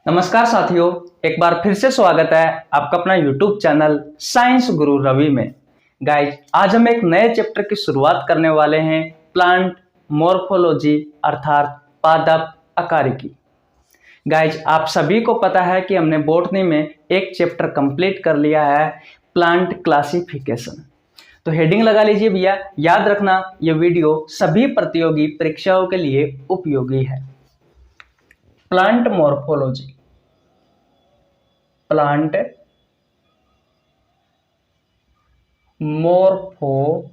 नमस्कार साथियों, एक बार फिर से स्वागत है आपका अपना YouTube चैनल साइंस गुरु रवि में। गाइज, आज हम एक नए चैप्टर की शुरुआत करने वाले हैं, प्लांट मॉर्फोलॉजी अर्थात पादप आकारिकी। गाइज, आप सभी को पता है कि हमने बॉटनी में एक चैप्टर कंप्लीट कर लिया है, प्लांट क्लासिफिकेशन। तो हेडिंग लगा लीजिए भैया, याद रखना ये वीडियो सभी प्रतियोगी परीक्षाओं के लिए उपयोगी है। Plant morphology, plant morphology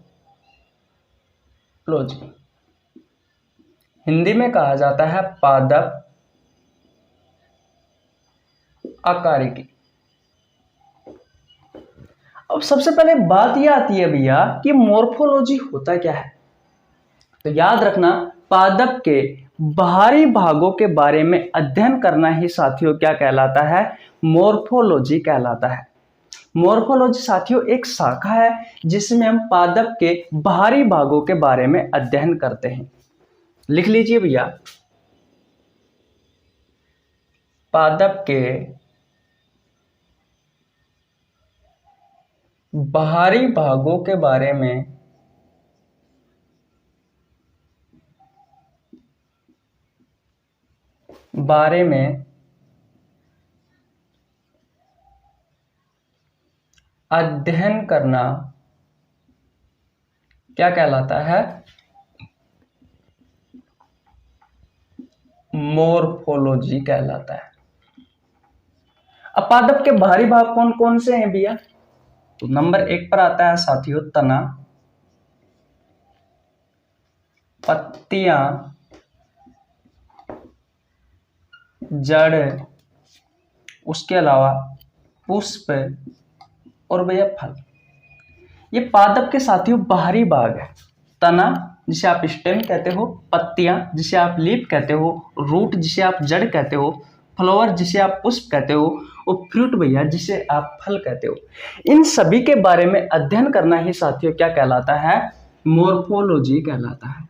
Hindi में कहा जाता है पादप आकारिकी। अब सबसे पहले बात यह आती है भैया कि मॉर्फोलॉजी होता क्या है। तो याद रखना, पादप के बाहरी भागों के बारे में अध्ययन करना ही साथियों क्या कहलाता है, मॉर्फोलॉजी कहलाता है। मॉर्फोलॉजी साथियों एक शाखा है जिसमें हम पादप के बाहरी भागों के बारे में अध्ययन करते हैं। लिख लीजिए भैया, पादप के बाहरी भागों के बारे में अध्ययन करना क्या कहलाता है, मॉर्फोलॉजी कहलाता है। अब पादप के बाहरी भाग कौन कौन से हैं भैया? तो नंबर 1 पर आता है साथियों तना, पत्तियां, जड़, उसके अलावा पुष्प और भैया फल। ये पादप के साथियों बाहरी भाग है। तना जिसे आप स्टेम कहते हो, पत्तियां जिसे आप लीफ कहते हो, रूट जिसे आप जड़ कहते हो, फ्लावर जिसे आप पुष्प कहते हो और फ्रूट भैया जिसे आप फल कहते हो। इन सभी के बारे में अध्ययन करना ही साथियों क्या कहलाता है, मॉर्फोलॉजी कहलाता है।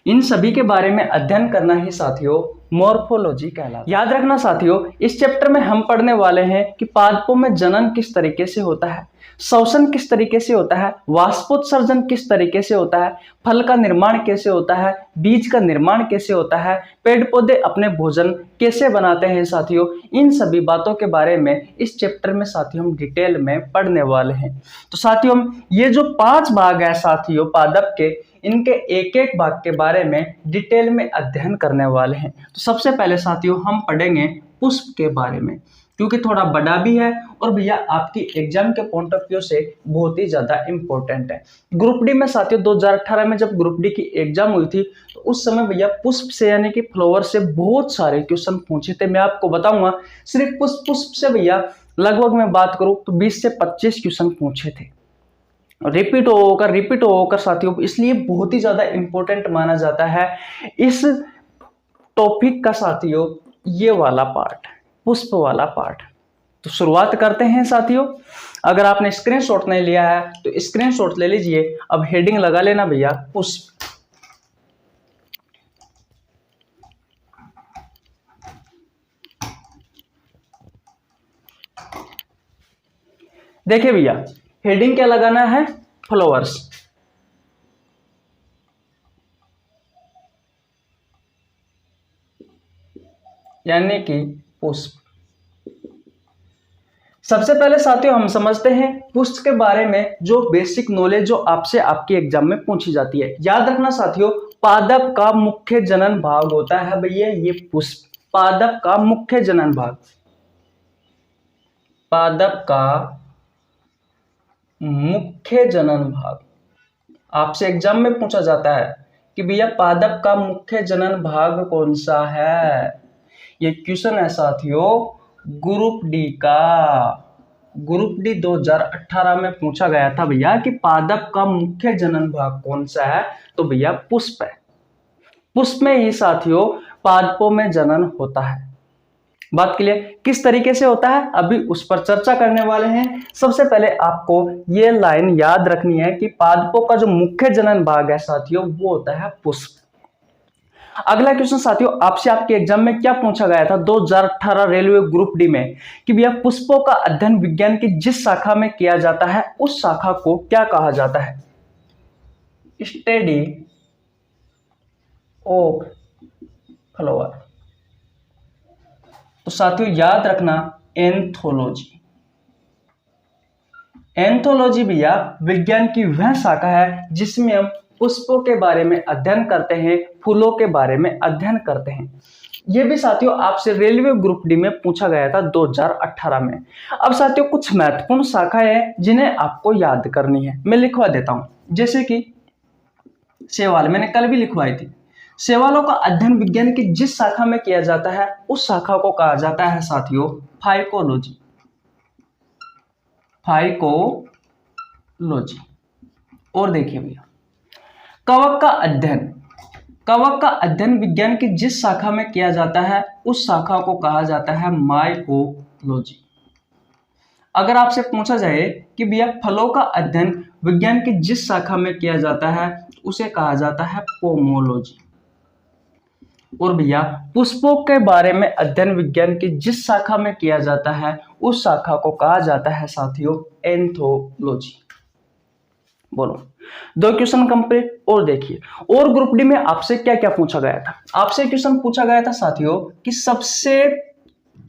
इन सभी के बारे में अध्ययन करना ही साथियों मॉर्फोलॉजी कहलाता है। याद रखना साथियों, इस चैप्टर में हम पढ़ने वाले हैं कि पादपों में जनन किस तरीके से होता है, श्वसन किस तरीके से होता है, वाष्पोत्सर्जन किस तरीके से होता है, फल का निर्माण कैसे होता है, बीज का निर्माण कैसे होता है, पेड़ पौधे अपने भोजन कैसे बनाते हैं साथियों। इन सभी बातों के बारे में इस चैप्टर में साथियों हम डिटेल में पढ़ने वाले हैं। तो साथियों हम ये जो 5 भाग है साथियों पादप के, इनके एक एक भाग के बारे में डिटेल में अध्ययन करने वाले हैं। तो सबसे पहले साथियों हम पढ़ेंगे पुष्प के बारे में, क्योंकि थोड़ा बड़ा भी है और भैया आपकी एग्जाम के पॉइंट ऑफ व्यू से बहुत ही ज्यादा इंपॉर्टेंट है। ग्रुप डी में साथियों 2018 में जब ग्रुप डी की एग्जाम हुई थी तो उस समय भैया पुष्प से यानी कि फ्लावर से बहुत सारे क्वेश्चन पूछे थे। मैं आपको बताऊंगा, सिर्फ पुष्प से भैया लगभग मैं बात करूं तो 20 से 25 क्वेश्चन पूछे थे, रिपीट होकर साथियों, इसलिए बहुत ही ज्यादा इंपॉर्टेंट माना जाता है इस टॉपिक का साथियों ये वाला पार्ट, पुष्प वाला पार्ट। तो शुरुआत करते हैं साथियों। अगर आपने स्क्रीनशॉट नहीं लिया है तो स्क्रीनशॉट ले लीजिए। अब हेडिंग लगा लेना भैया, पुष्प। देखिए भैया, हेडिंग क्या लगाना है, फ्लावर्स। यानी कि पुष्प। सबसे पहले साथियों हम समझते हैं पुष्प के बारे में जो बेसिक नॉलेज जो आपसे आपके एग्जाम में पूछी जाती है। याद रखना साथियों, पादप का मुख्य जनन भाग होता है भैया ये पुष्प। पादप का मुख्य जनन भाग, पादप का मुख्य जनन भाग आपसे एग्जाम में पूछा जाता है कि भैया पादप का मुख्य जनन भाग कौन सा है। ये क्वेश्चन है साथियों ग्रुप डी का, ग्रुप डी 2018 में पूछा गया था भैया कि पादप का मुख्य जनन भाग कौन सा है। तो भैया पुष्प है। पुष्प में ही साथियों पादपों में जनन होता है। बात क्लियर? किस तरीके से होता है अभी उस पर चर्चा करने वाले हैं। सबसे पहले आपको ये लाइन याद रखनी है कि पादपों का जो मुख्य जनन भाग है साथियों वो होता है पुष्प। अगला क्वेश्चन साथियों, आपसे आपके एग्जाम में क्या पूछा गया था 2018 रेलवे ग्रुप डी में कि भैया पुष्पों का अध्ययन विज्ञान की जिस शाखा में किया जाता है उस शाखा को क्या कहा जाता है? Study of flower. तो साथियों याद रखना एंथोलॉजी। एंथोलॉजी भैया विज्ञान की वह शाखा है जिसमें हम पुष्पों के बारे में अध्ययन करते हैं, फूलों के बारे में अध्ययन करते हैं। यह भी साथियों आपसे रेलवे ग्रुप डी में पूछा गया था 2018 में। अब साथियों कुछ महत्वपूर्ण शाखाएं हैं जिन्हें आपको याद करनी है, मैं लिखवा देता हूं। जैसे कि शैवाल, मैंने कल भी लिखवाई थी। शैवालों का अध्ययन विज्ञान की जिस शाखा में किया जाता है उस शाखा को कहा जाता है साथियों फाइकोलॉजी। फाइकोलॉजी। और देखिए भैया कवक का अध्ययन, कवक का अध्ययन विज्ञान की जिस शाखा में किया जाता है उस शाखा को कहा जाता है माइकोलॉजी। अगर आपसे पूछा जाए कि भैया फलों का अध्ययन विज्ञान की जिस शाखा में किया जाता है उसे कहा जाता है पोमोलॉजी। और भैया पुष्पों के बारे में अध्ययन विज्ञान की जिस शाखा में किया जाता है उस शाखा को कहा जाता है साथियों एंथोलॉजी। बोलो, 2 क्वेश्चन कंप्लीट। और देखिए और ग्रुप डी में आपसे क्या क्या पूछा गया था। आपसे क्वेश्चन पूछा गया था साथियों कि सबसे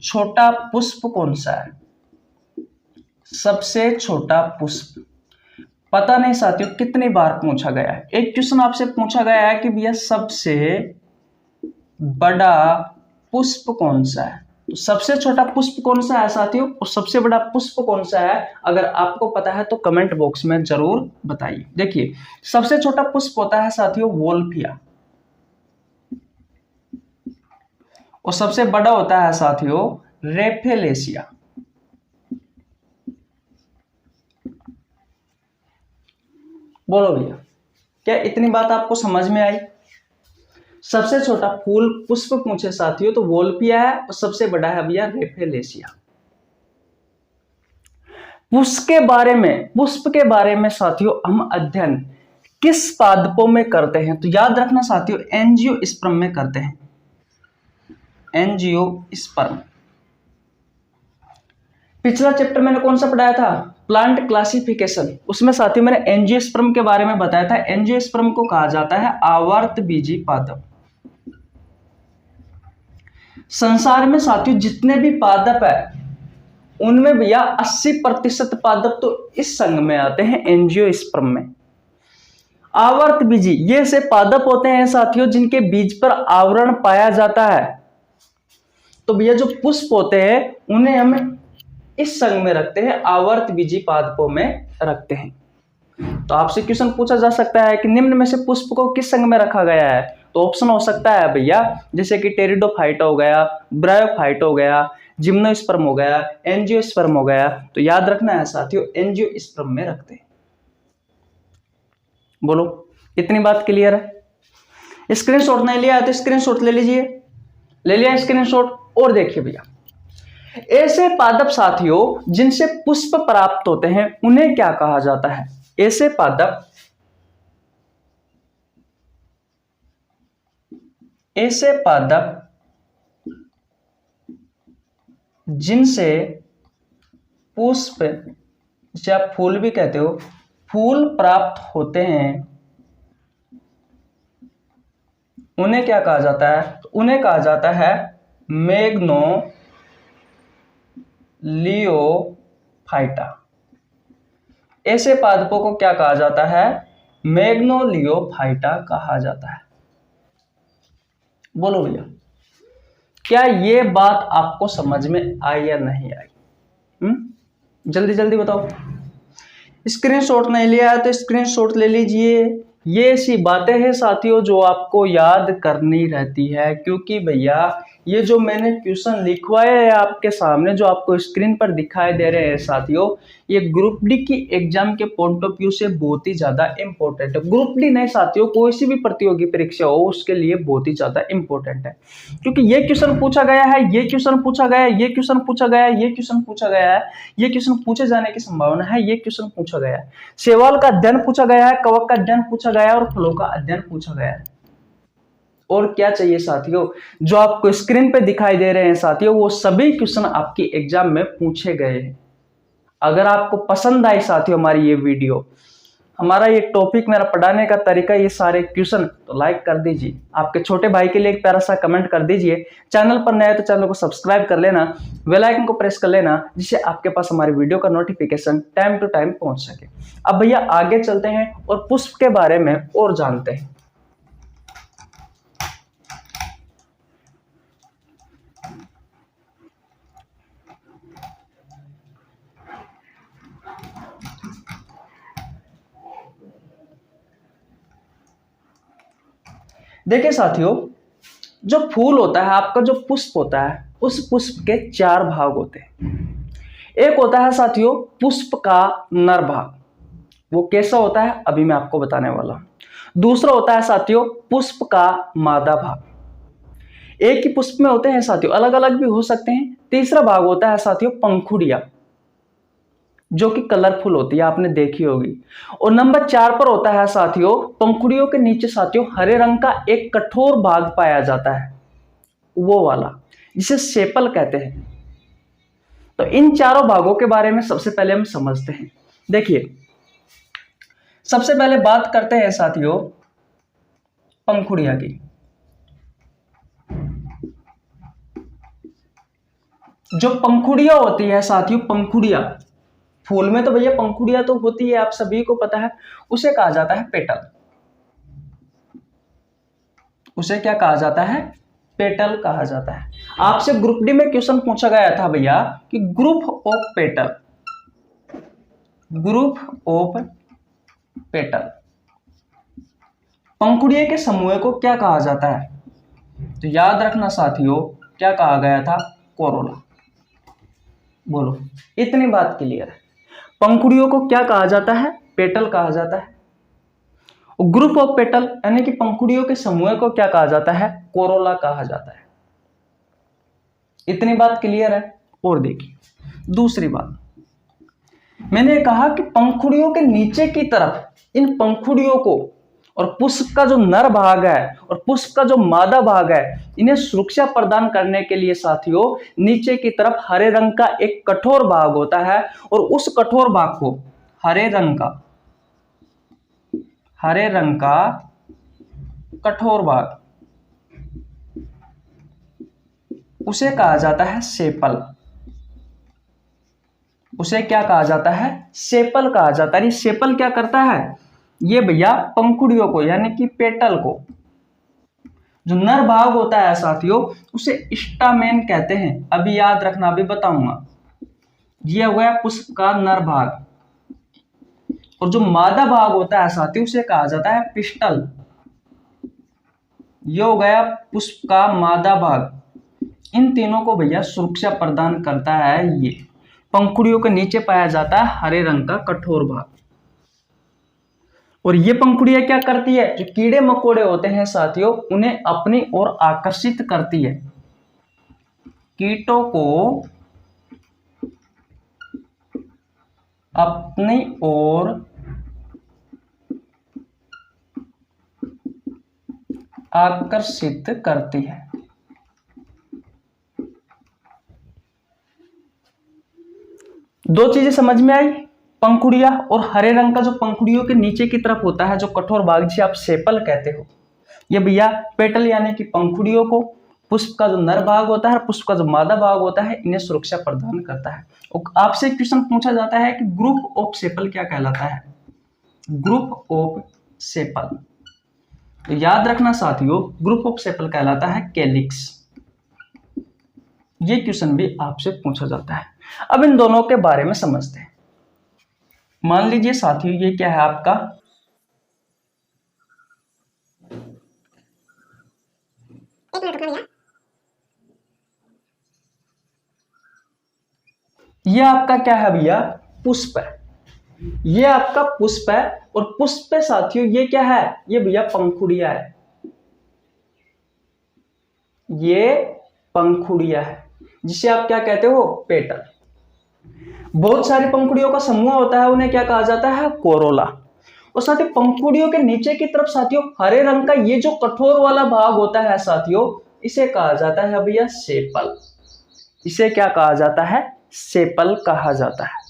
छोटा पुष्प कौन सा है? सबसे छोटा पुष्प पता नहीं साथियों कितनी बार पूछा गया है। एक क्वेश्चन आपसे पूछा गया है कि भैया सबसे बड़ा पुष्प कौन सा है। तो सबसे छोटा पुष्प कौन सा है साथियों और सबसे बड़ा पुष्प कौन सा है, अगर आपको पता है तो कमेंट बॉक्स में जरूर बताइए। देखिए सबसे छोटा पुष्प होता है साथियों वोल्फिया और सबसे बड़ा होता है साथियों रेफेलेसिया। बोलो भैया क्या इतनी बात आपको समझ में आई? सबसे छोटा फूल पुष्प पूछे साथियों तो वोल्फिया है और सबसे बड़ा है भैया रेफेलेसिया। पुष्प के बारे में साथियों हम अध्ययन किस पादपों में करते हैं? तो याद रखना साथियों एंजियोस्पर्म में करते हैं। एंजियोस्पर्म। पिछला चैप्टर मैंने कौन सा पढ़ाया था? Plant classification. उसमें साथियों मैंने एंजियोस्पर्म के बारे में बताया था। एंजियोस्पर्म को कहा जाता है आवर्तबीजी पादप। संसार में साथियों जितने भी पादप है उनमें भैया 80% पादप तो इस संघ में आते हैं एंजियोस्पर्म में। आवर्तबीजी ये ऐसे पादप होते हैं साथियों जिनके बीज पर आवरण पाया जाता है। तो भैया जो पुष्प होते हैं उन्हें हम इस संघ में रखते हैं, आवर्तबीजी पादपों में रखते हैं। तो आपसे क्वेश्चन पूछा जा सकता है कि निम्न में से पुष्प को किस संघ में रखा गया है? तो ऑप्शन हो सकता है भैया जैसे कि टेरिडोफाइटा हो गया, ब्रायोफाइट हो गया, जिम्नोस्पर्म हो गया, एंजियोस्पर्म हो गया। तो याद रखना है साथियों एंजियोस्पर्म में रखते हैं। बोलो इतनी बात क्लियर है? स्क्रीनशॉट नहीं लिया है तो स्क्रीनशॉट ले लीजिए। ले लिया स्क्रीनशॉट। और देखिए भैया ऐसे पादप साथियों जिनसे पुष्प प्राप्त होते हैं उन्हें क्या कहा जाता है? ऐसे पादप जिनसे पुष्प या फूल भी कहते हो, फूल प्राप्त होते हैं उन्हें क्या कहा जाता है? तो उन्हें कहा जाता है मैग्नोलियोफाइटा। ऐसे पादपों को क्या कहा जाता है? मैग्नोलियोफाइटा कहा जाता है। बोलो भैया क्या ये बात आपको समझ में आई या नहीं आई? जल्दी जल्दी बताओ। स्क्रीनशॉट नहीं लिया है तो स्क्रीनशॉट ले लीजिए। ये ऐसी बातें हैं साथियों जो आपको याद करनी रहती है, क्योंकि भैया ये जो मैंने क्वेश्चन लिखवाए हैं आपके सामने जो आपको स्क्रीन पर दिखाई दे रहे हैं साथियों, ये ग्रुप डी की एग्जाम के पॉइंट ऑफ व्यू से बहुत ही ज्यादा इंपॉर्टेंट है। ग्रुप डी नहीं साथियों, कोई सी भी प्रतियोगी परीक्षा हो उसके लिए बहुत ही ज्यादा इंपॉर्टेंट है, क्योंकि ये क्वेश्चन पूछा गया है, ये क्वेश्चन पूछा गया है, ये क्वेश्चन पूछा गया है, ये क्वेश्चन पूछा गया है, ये क्वेश्चन पूछे जाने की संभावना है, ये क्वेश्चन पूछा गया है। शैवाल का अध्ययन पूछा गया है, कवक का अध्ययन पूछा गया है और फलों का अध्ययन पूछा गया है। और क्या चाहिए साथियों, जो आपको स्क्रीन पे दिखाई दे रहे हैं साथियों, वो सभी क्वेश्चन आपकी एग्जाम में पूछे गए हैं। अगर आपको पसंद आई साथियों हमारी ये वीडियो, हमारा ये टॉपिक, मेरा पढ़ाने का तरीका, ये सारे क्वेश्चन, तो लाइक कर दीजिए। आपके छोटे भाई के लिए एक प्यारा सा कमेंट कर दीजिए। चैनल पर नए तो चैनल को सब्सक्राइब कर लेना, बेल आइकन को प्रेस कर लेना, जिससे आपके पास हमारी वीडियो का नोटिफिकेशन टाइम टू टाइम पहुंच सके। अब भैया आगे चलते हैं और पुष्प के बारे में और जानते हैं। देखिए साथियों, जो फूल होता है आपका, जो पुष्प होता है, उस पुष्प के 4 भाग होते हैं। एक होता है साथियों पुष्प का नर भाग, वो कैसा होता है अभी मैं आपको बताने वाला हूं। दूसरा होता है साथियों पुष्प का मादा भाग। एक ही पुष्प में होते हैं साथियों, अलग अलग भी हो सकते हैं। तीसरा भाग होता है साथियों पंखुड़िया, जो कि कलरफुल होती है, आपने देखी होगी। और नंबर 4 पर होता है साथियों, पंखुड़ियों के नीचे साथियों हरे रंग का एक कठोर भाग पाया जाता है, वो वाला, जिसे सेपल कहते हैं। तो इन चारों भागों के बारे में सबसे पहले हम समझते हैं। देखिए, सबसे पहले बात करते हैं साथियों पंखुड़िया की। जो पंखुड़िया होती है साथियों, पंखुड़िया, फूल में तो भैया पंखुड़िया तो होती है, आप सभी को पता है। उसे कहा जाता है पेटल। उसे क्या कहा जाता है? पेटल कहा जाता है। आपसे ग्रुप डी में क्वेश्चन पूछा गया था भैया कि group of petal, group of petal, पंखुड़िया के समूह को क्या कहा जाता है? तो याद रखना साथियों, क्या कहा गया था? कोरोला। बोलो, इतनी बात क्लियर है। पंखुड़ियों को क्या कहा जाता है? पेटल कहा जाता है। ग्रुप ऑफ पेटल यानी कि पंखुड़ियों के समूह को क्या कहा जाता है? कोरोला कहा जाता है। इतनी बात क्लियर है। और देखिए दूसरी बात, मैंने कहा कि पंखुड़ियों के नीचे की तरफ इन पंखुड़ियों को और पुष्प का जो नर भाग है और पुष्प का जो मादा भाग है, इन्हें सुरक्षा प्रदान करने के लिए साथियों नीचे की तरफ हरे रंग का एक कठोर भाग होता है, और उस कठोर भाग को हरे रंग का कठोर भाग, उसे कहा जाता है सेपल। उसे क्या कहा जाता है? सेपल कहा जाता है। ये सेपल क्या करता है? ये भैया पंखुड़ियों को यानी कि पेटल को, जो नर भाग होता है साथियों, उसे स्टामेन कहते हैं। अभी याद रखना, अभी बताऊंगा। ये हो गया पुष्प का नर भाग, और जो मादा भाग होता है साथियों उसे कहा जाता है पिस्टल। ये हो गया पुष्प का मादा भाग। इन तीनों को भैया सुरक्षा प्रदान करता है ये। पंखुड़ियों के नीचे पाया जाता है हरे रंग का कठोर भाग। और ये पंखुड़ियां क्या करती है? जो कीड़े मकोड़े होते हैं साथियों, उन्हें अपनी ओर आकर्षित करती है। कीटों को अपनी ओर आकर्षित करती है। दो चीजें समझ में आई, पंखुड़िया और हरे रंग का जो पंखुड़ियों के नीचे की तरफ होता है जो कठोर भाग, जिसे आप सेपल कहते हो, ये भैया पेटल यानी कि पंखुड़ियों को, पुष्प का जो नर भाग होता है, पुष्प का जो मादा भाग होता है, इन्हें सुरक्षा प्रदान करता है। और आपसे क्वेश्चन पूछा जाता है कि ग्रुप ऑफ सेपल क्या कहलाता है? ग्रुप ऑफ सेपल, तो याद रखना साथियों, ग्रुप ऑफ सेपल कहलाता है कैलिक्स। ये क्वेश्चन भी आपसे पूछा जाता है। अब इन दोनों के बारे में समझते हैं। मान लीजिए साथियों, ये क्या है आपका? ये आपका क्या है भैया? पुष्प है। ये आपका पुष्प है, और पुष्प पे साथियों ये क्या है? ये भैया पंखुड़िया है। ये पंखुड़िया है, जिसे आप क्या कहते हो? पेटल। बहुत सारी पंखुड़ियों का समूह होता है, उन्हें क्या कहा जाता है? कोरोला। और साथियों पंखुड़ियों के नीचे की तरफ साथियों हरे रंग का ये जो कठोर वाला भाग होता है साथियों, इसे कहा जाता है भैया सेपल। इसे क्या कहा जाता है? सेपल कहा जाता है।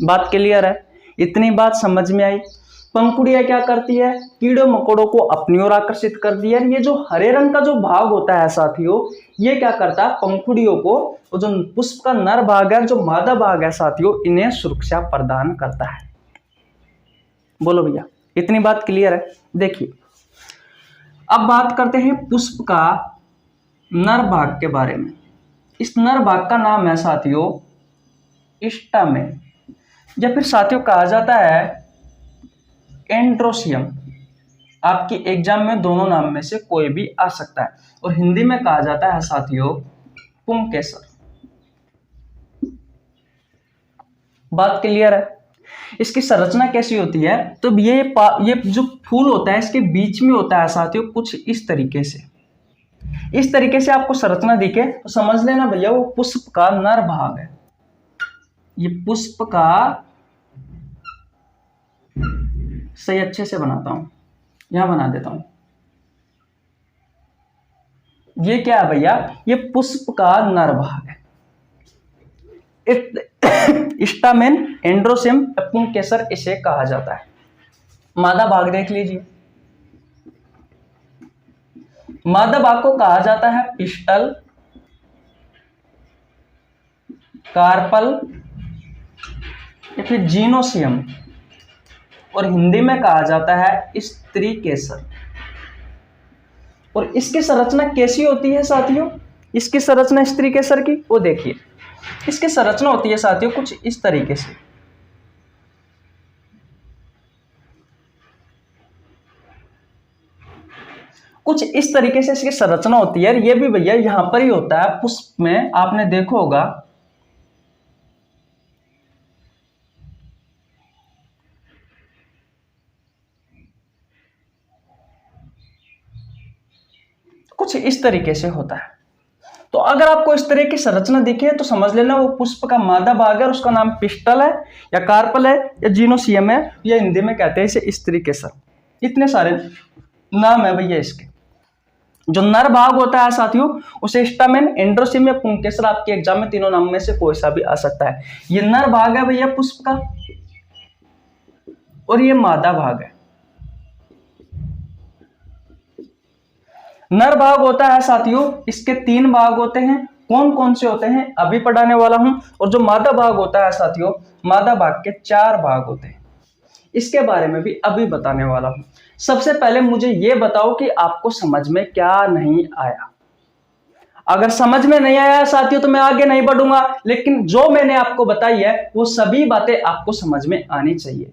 बात क्लियर है? इतनी बात समझ में आई। पंखुड़ियां क्या करती है? कीड़े मकोड़ों को अपनी ओर आकर्षित करती है। ये जो हरे रंग का जो भाग होता है साथियों, ये क्या करता है? पंखुड़ियों को, जो पुष्प का नर भाग है, जो मादा भाग है साथियों, इन्हें सुरक्षा प्रदान करता है। बोलो भैया, इतनी बात क्लियर है? देखिए, अब बात करते हैं पुष्प का नर भाग के बारे में। इस नर भाग का नाम है साथियों स्टामेन, या फिर साथियों कहा जाता है एंड्रोसियम। आपकी एग्जाम में दोनों नाम में से कोई भी आ सकता है, और हिंदी में कहा जाता है साथियों पुंकेसर। बात क्लियर है? इसकी संरचना कैसी होती है? तो ये जो फूल होता है इसके बीच में होता है साथियों कुछ इस तरीके से। इस तरीके से आपको संरचना दिखे तो समझ लेना भैया वो पुष्प का नर भाग है। ये पुष्प का, सही अच्छे से बनाता हूं, यहां बना देता हूं। ये क्या है भैया? ये पुष्प का नर भाग है। स्टामेन, एंड्रोसियम, पुंकेसर इसे कहा जाता है। मादा भाग देख लीजिए। मादा भाग को कहा जाता है पिस्टल, कार्पल या फिर जीनोसियम, और हिंदी में कहा जाता है स्त्री केसर। और इसकी संरचना कैसी होती है साथियों? इसकी संरचना स्त्री केसर की, वो देखिए, इसकी संरचना होती है साथियों कुछ इस तरीके से। कुछ इस तरीके से इसकी संरचना होती है। ये भी भैया यहां पर ही होता है पुष्प में, आपने देखा होगा। कुछ इस तरीके से होता है। तो अगर आपको इस तरह की संरचना दिखे तो समझ लेना वो पुष्प का मादा भाग है, उसका नाम पिस्टल है या कार्पल है या जीनोसियम है, या हिंदी में कहते हैं इसे स्त्री केसर। इतने सारे नाम है भैया इसके। जो नर भाग होता है साथियों उसे स्टामेन, एंड्रोसियम या पुंकेसर, आपके एग्जाम में तीनों नाम में से कोई सा भी आ सकता है। ये नर भाग है भैया पुष्प का, और ये मादा भाग है। नर भाग होता है साथियों, इसके 3 भाग होते हैं। कौन कौन से होते हैं अभी पढ़ाने वाला हूं। और जो मादा भाग होता है साथियों, मादा भाग के 4 भाग होते हैं, इसके बारे में भी अभी बताने वाला हूं। सबसे पहले मुझे यह बताओ कि आपको समझ में क्या नहीं आया। अगर समझ में नहीं आया साथियों तो मैं आगे नहीं बढ़ूंगा, लेकिन जो मैंने आपको बताई है वो सभी बातें आपको समझ में आनी चाहिए।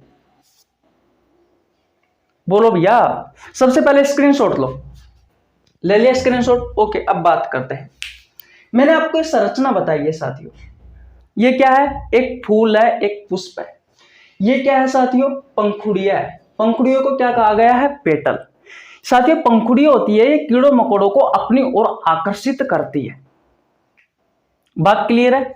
बोलो भैया। सबसे पहले स्क्रीनशॉट लो। ले लिया स्क्रीनशॉट? ओके, अब बात करते हैं। मैंने आपको एक संरचना बताई है साथियों। ये क्या है? एक फूल है, एक पुष्प है। ये क्या है साथियों? पंखुड़िया है। पंखुड़ियों को क्या कहा गया है? पेटल। साथियों पंखुड़ियां होती है, ये कीड़ों मकोड़ों को अपनी ओर आकर्षित करती है। बात क्लियर है?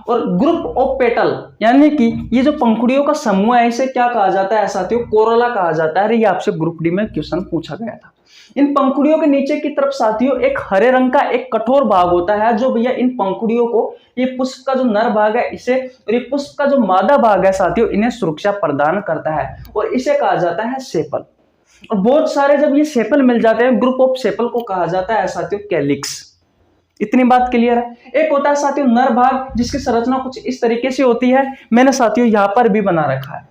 और ग्रुप ऑफ पेटल, यानी कि ये जो पंखुड़ियों का समूह है इसे क्या कहा जाता है साथियों? कोरोला कहा जाता है। ये आपसे ग्रुप डी में क्वेश्चन पूछा गया था। इन पंखुड़ियों के नीचे की तरफ साथियों एक हरे रंग का एक कठोर भाग होता है, जो भैया इन पंखुड़ियों को, ये पुष्प का जो नर भाग है इसे, और ये पुष्प का जो मादा भाग है साथियों, इन्हें सुरक्षा प्रदान करता है, और इसे कहा जाता है सेपल। और बहुत सारे जब ये सेपल मिल जाते हैं, ग्रुप ऑफ सेपल को कहा जाता है साथियों कैलिक्स। इतनी बात क्लियर है? एक होता है साथियों नर भाग, जिसकी संरचना कुछ इस तरीके से होती है, मैंने साथियों यहां पर भी बना रखा है।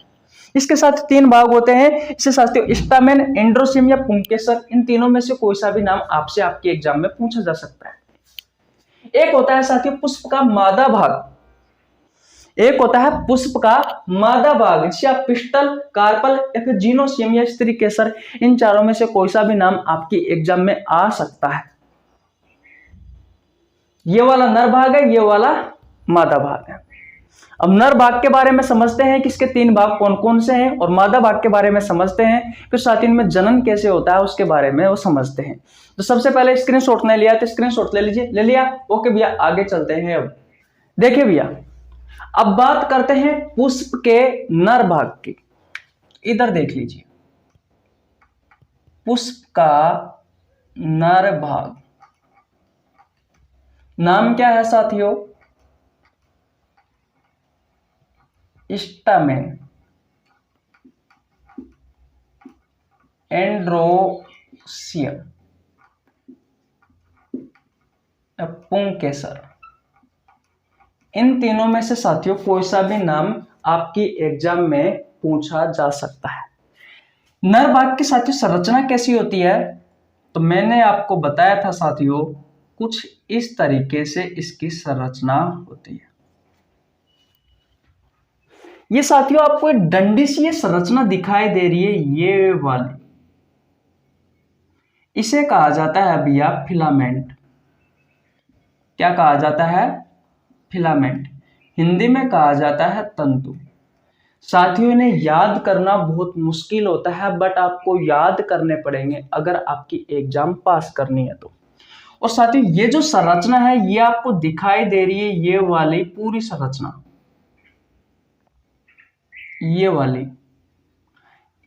इसके साथ 3 भाग होते हैं। इसे साथियों स्टामेन, एंड्रोसियम या पुंकेसर, इन तीनों में से कोई सा भी नाम आपसे आपके एग्जाम में पूछा जा सकता है। एक होता है साथियों पुष्प का मादा भाग, एक होता है पुष्प का मादा भाग, जिसे आप पिस्टल, कार्पल या फिर जीनोसियम या स्त्री केसर, इन चारों में से कोई सा भी नाम आपकी एग्जाम में आ सकता है। ये वाला नर भाग है, ये वाला मादा भाग है। अब नर भाग के बारे में समझते हैं कि इसके 3 भाग कौन कौन से हैं, और मादा भाग के बारे में समझते हैं, फिर साथ ही में जनन कैसे होता है उसके बारे में वो समझते हैं। तो सबसे पहले स्क्रीनशॉट नहीं लिया तो स्क्रीनशॉट ले लीजिए। ले लिया? ओके भैया, आगे चलते हैं। अब देखिए भैया, अब बात करते हैं पुष्प के नर भाग की। इधर देख लीजिए, पुष्प का नर भाग, नाम क्या है साथियों? स्टामेन, एंड्रोसियम, पुंकेसर। इन तीनों में से साथियों कोई सा भी नाम आपकी एग्जाम में पूछा जा सकता है। नर भाग की साथियों संरचना कैसी होती है? तो मैंने आपको बताया था साथियों, कुछ इस तरीके से इसकी संरचना होती है। ये साथियों आपको एक डंडी सी ये संरचना दिखाई दे रही है, ये वाली, इसे कहा जाता है भैया फिलामेंट। क्या कहा जाता है? फिलामेंट। हिंदी में कहा जाता है तंतु। साथियों इन्हें याद करना बहुत मुश्किल होता है, बट आपको याद करने पड़ेंगे अगर आपकी एग्जाम पास करनी है तो। और साथियों ये जो संरचना है ये आपको दिखाई दे रही है, ये वाली पूरी संरचना, ये वाली,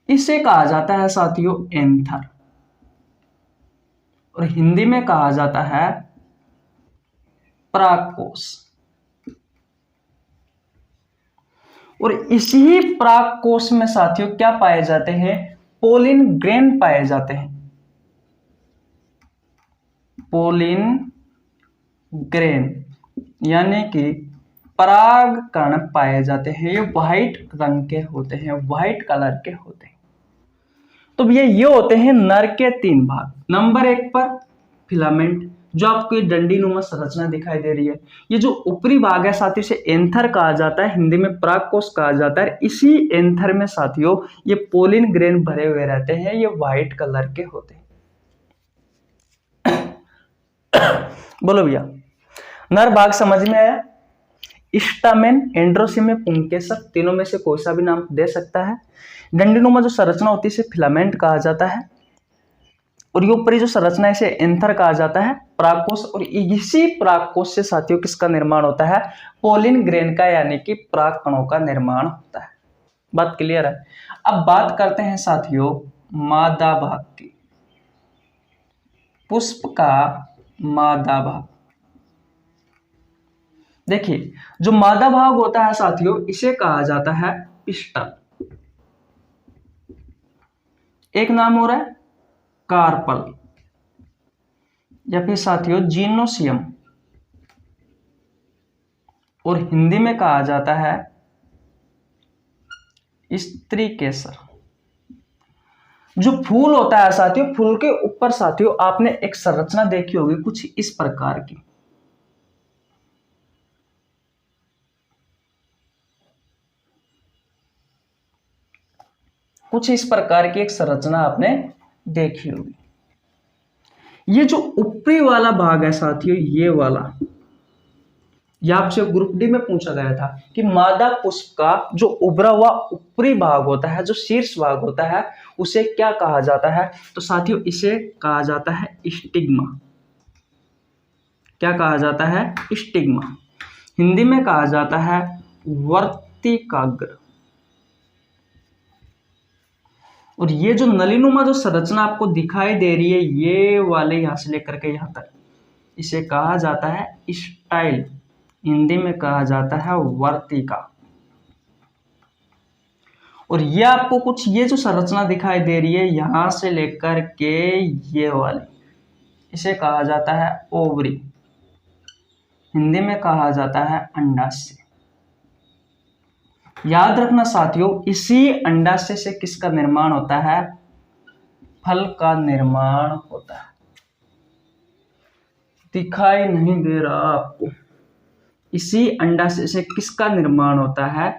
इसे कहा जाता है साथियों एंथर, और हिंदी में कहा जाता है परागकोश। और इसी परागकोश में साथियों क्या पाए जाते हैं? पोलिन ग्रेन पाए जाते हैं। पोलिन ग्रेन यानी कि पराग कण पाए जाते हैं। ये व्हाइट रंग के होते हैं, व्हाइट कलर के होते हैं। तो ये होते हैं नर के 3 भाग। नंबर 1 पर फिलामेंट, जो आपको ये डंडी नुमा संरचना दिखाई दे रही है। ये जो ऊपरी भाग है साथियों से एंथर कहा जाता है, हिंदी में परागकोश कहा जाता है। इसी एंथर में साथियों ये पोलिन ग्रेन भरे हुए रहते हैं, ये व्हाइट कलर के होते हैं। बोलो भैया, नर भाग समझ में आया? स्टामेन, एंड्रोसियम, पुंकेसर, तीनों में से कोई सा भी नाम दे सकता है। डंडीनुमा जो संरचना होती है इसे फिलामेंट कहा जाता है, और ये ऊपरी जो संरचना है इसे एंथर कहा जाता है, परागकोश। और इसी परागकोश से साथियों किसका निर्माण होता है? पोलिन ग्रेन का, यानी कि पराग कणों का निर्माण होता है। बात क्लियर है? अब बात करते हैं साथियों मादा भाग की। पुष्प का मादा भाग, देखिए जो मादा भाग होता है साथियों इसे कहा जाता है पिस्टल। एक नाम हो रहा है कार्पल, या फिर साथियों जीनोसियम, और हिंदी में कहा जाता है स्त्री केसर। जो फूल होता है साथियों, फूल के ऊपर साथियों आपने एक संरचना देखी होगी कुछ इस प्रकार की। कुछ इस प्रकार की एक संरचना आपने देखी होगी। ये जो ऊपरी वाला भाग है साथियों, ये वाला, यह आपसे ग्रुप डी में पूछा गया था कि मादा पुष्प का जो उभरा हुआ ऊपरी भाग होता है, जो शीर्ष भाग होता है, उसे क्या कहा जाता है? तो साथियों इसे कहा जाता है स्टिग्मा। क्या कहा जाता है? स्टिग्मा। हिंदी में कहा जाता है वर्तिकाग्र। और ये जो नलीनुमा जो संरचना आपको दिखाई दे रही है, ये वाले यहां से लेकर के यहां तक, इसे कहा जाता है स्टाइल। हिंदी में कहा जाता है वर्तिका। और ये आपको कुछ ये जो संरचना दिखाई दे रही है यहां से लेकर के ये वाली, इसे कहा जाता है ओवरी। हिंदी में कहा जाता है अंडाशय। याद रखना साथियों, इसी अंडाशय से किसका निर्माण होता है? फल का निर्माण होता है। दिखाई नहीं दे रहा आपको? इसी अंडाशय से किसका निर्माण होता है?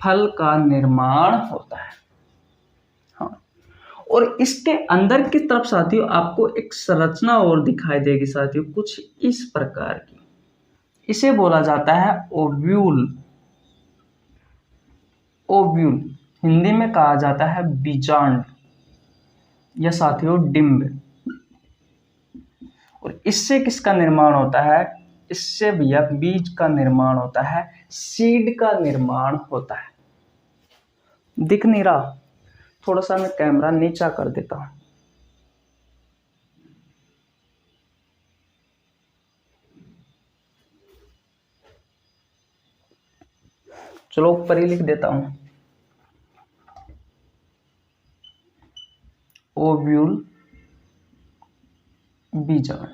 फल का निर्माण होता है। हाँ, और इसके अंदर की तरफ साथियों आपको एक संरचना और दिखाई देगी साथियों कुछ इस प्रकार की। इसे बोला जाता है ओव्यूल। ओव्यूल हिंदी में कहा जाता है बीजांड या साथियों डिंब। और इससे किसका निर्माण होता है? इससे भैया बीज का निर्माण होता है, सीड का निर्माण होता है। दिख नहीं रहा? थोड़ा सा मैं कैमरा नीचा कर देता हूं। चलो ऊपर ही लिख देता हूं, ओव्यूल बीजांड।